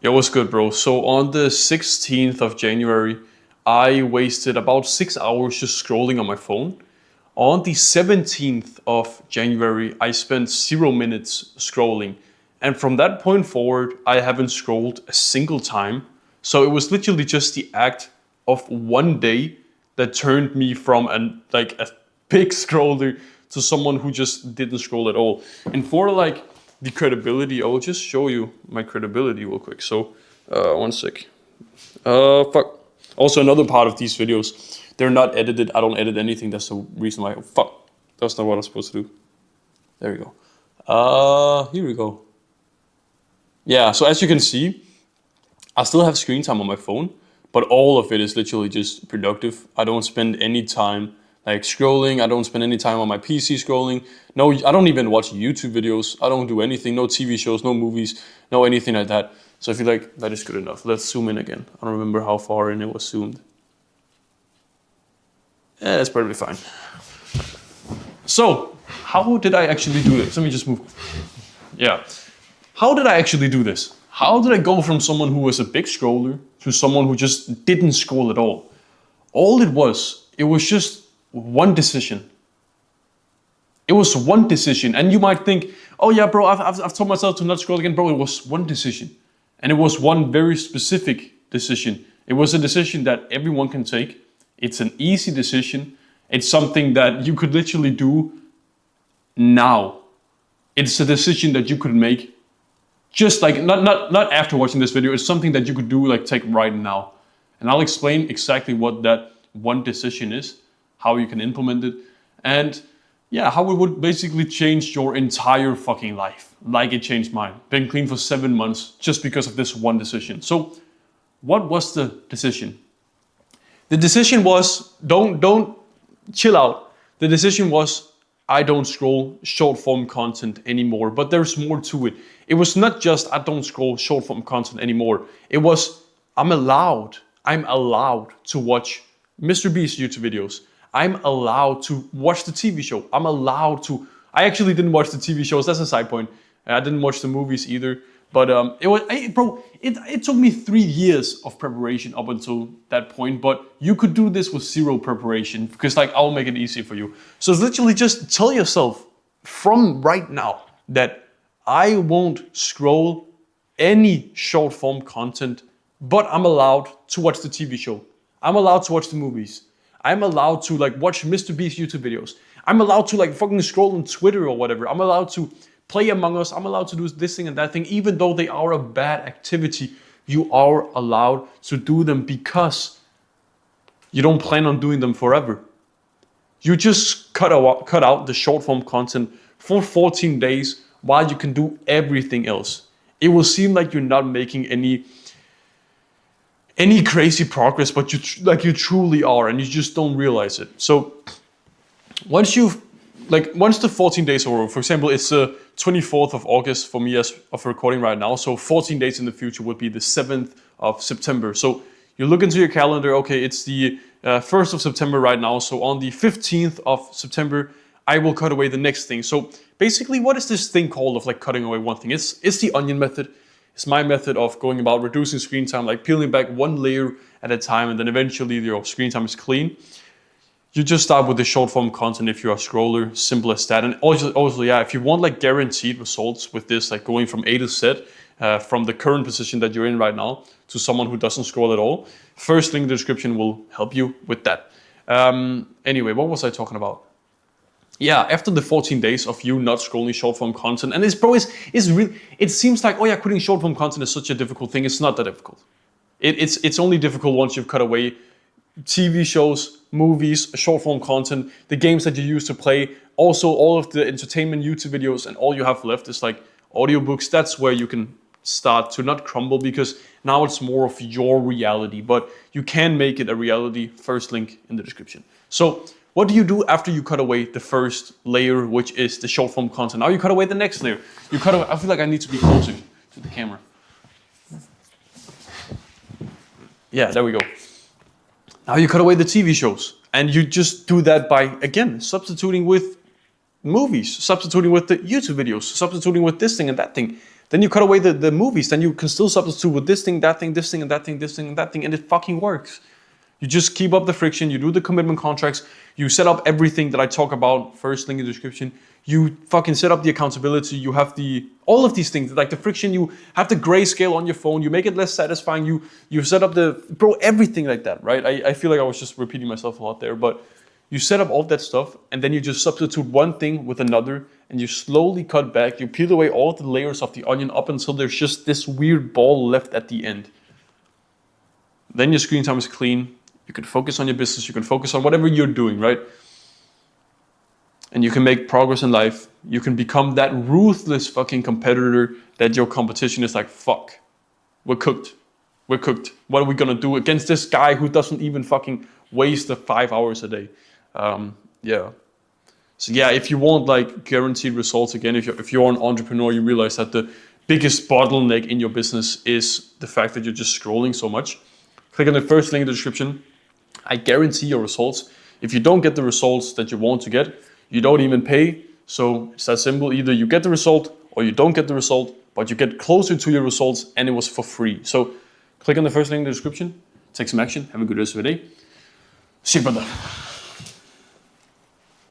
It was good, bro. So on the 16th of January, I wasted about 6 hours just scrolling on my phone. On the 17th of January, I spent 0 minutes scrolling. And from that point forward, I haven't scrolled a single time. So it was literally just the act of one day that turned me from a big scroller to someone who just didn't scroll at all. And for like the credibility, I will just show you my credibility real quick. So, one sec. Fuck. Also, another part of these videos, they're not edited. I don't edit anything. That's the reason why. Fuck. That's not what I'm supposed to do. There we go. Here we go. Yeah. So as you can see, I still have screen time on my phone, but all of it is literally just productive. I don't spend any time like scrolling. I don't spend any time on my PC scrolling. No, I don't even watch YouTube videos. I don't do anything. No TV shows, no movies, no anything like that. So I feel like that is good enough. Let's zoom in again. I don't remember how far in it was zoomed. Yeah, that's probably fine. So, how did I actually do this? Let me just move. Yeah. How did I actually do this? How did I go from someone who was a big scroller to someone who just didn't scroll at all? All it was just one decision. It was one decision. And you might think, oh yeah, bro, I've told myself to not scroll again. Bro, it was one decision. And it was one very specific decision. It was a decision that everyone can take. It's an easy decision. It's something that you could literally do now. It's a decision that you could make just like, not after watching this video. It's something that you could do, like take right now. And I'll explain exactly what that one decision is, how you can implement it, and yeah, how it would basically change your entire fucking life, like it changed mine. Been clean for 7 months just because of this one decision. So, what was the decision? The decision was don't chill out. The decision was I don't scroll short form content anymore. But there's more to it. It was not just I don't scroll short form content anymore. It was I'm allowed to watch Mr. Beast YouTube videos. I'm allowed to watch the TV show. I actually didn't watch the TV shows. That's a side point. I didn't watch the movies either. But it took me 3 years of preparation up until that point. But you could do this with zero preparation because like I'll make it easy for you. So it's literally just tell yourself from right now that I won't scroll any short form content, but I'm allowed to watch the TV show. I'm allowed to watch the movies. I'm allowed to like watch Mr. Beast YouTube videos. I'm allowed to like fucking scroll on Twitter or whatever. I'm allowed to play Among Us. I'm allowed to do this thing and that thing, even though they are a bad activity. You are allowed to do them because you don't plan on doing them forever. You just cut out the short form content for 14 days while you can do everything else. It will seem like you're not making any crazy progress, but you truly are, and you just don't realize it. So once the 14 days are over, for example, it's the 24th of August for me as of recording right now. So 14 days in the future would be the 7th of September. So you look into your calendar. Okay, it's the 1st of September right now. So on the 15th of September, I will cut away the next thing. So basically, what is this thing called of like cutting away one thing? It's the onion method. It's my method of going about reducing screen time, like peeling back one layer at a time, and then eventually your screen time is clean. You just start with the short form content if you're a scroller, simple as that. And also, yeah, if you want like guaranteed results with this, like going from A to Z, from the current position that you're in right now to someone who doesn't scroll at all, first link in the description will help you with that. Anyway, what was I talking about? Yeah, after the 14 days of you not scrolling short form content, and it seems like, oh yeah, quitting short form content is such a difficult thing. It's not that difficult. It's only difficult once you've cut away TV shows, movies, short form content, the games that you used to play, also all of the entertainment YouTube videos, and all you have left is like audiobooks. That's where you can start to not crumble because now it's more of your reality, but you can make it a reality. First link in the description. So what do you do after you cut away the first layer, which is the short form content? Now you cut away the next layer. I feel like I need to be closer to the camera. Yeah, there we go. Now you cut away the TV shows, and you just do that by, again, substituting with movies, substituting with the YouTube videos, substituting with this thing and that thing. Then you cut away the movies, then you can still substitute with this thing, that thing, this thing, and that thing, this thing, and that thing, and it fucking works. You just keep up the friction, you do the commitment contracts, you set up everything that I talk about, first link in the description. You fucking set up the accountability, you have all of these things, like the friction, you have the grayscale on your phone, you make it less satisfying, you set up everything like that, right? I feel like I was just repeating myself a lot there, but you set up all that stuff, and then you just substitute one thing with another, and you slowly cut back, you peel away all the layers of the onion up until there's just this weird ball left at the end. Then your screen time is clean, you can focus on your business, you can focus on whatever you're doing, right? And you can make progress in life. You can become that ruthless fucking competitor that your competition is like, fuck, we're cooked. We're cooked. What are we gonna do against this guy who doesn't even fucking waste the 5 hours a day? Yeah. So yeah, if you want like guaranteed results, again, if you're an entrepreneur, you realize that the biggest bottleneck in your business is the fact that you're just scrolling so much. Click on the first link in the description. I guarantee your results. If you don't get the results that you want to get, you don't even pay. So it's that simple. Either you get the result or you don't get the result, but you get closer to your results and it was for free. So click on the first link in the description, take some action, have a good rest of your day. See you, brother.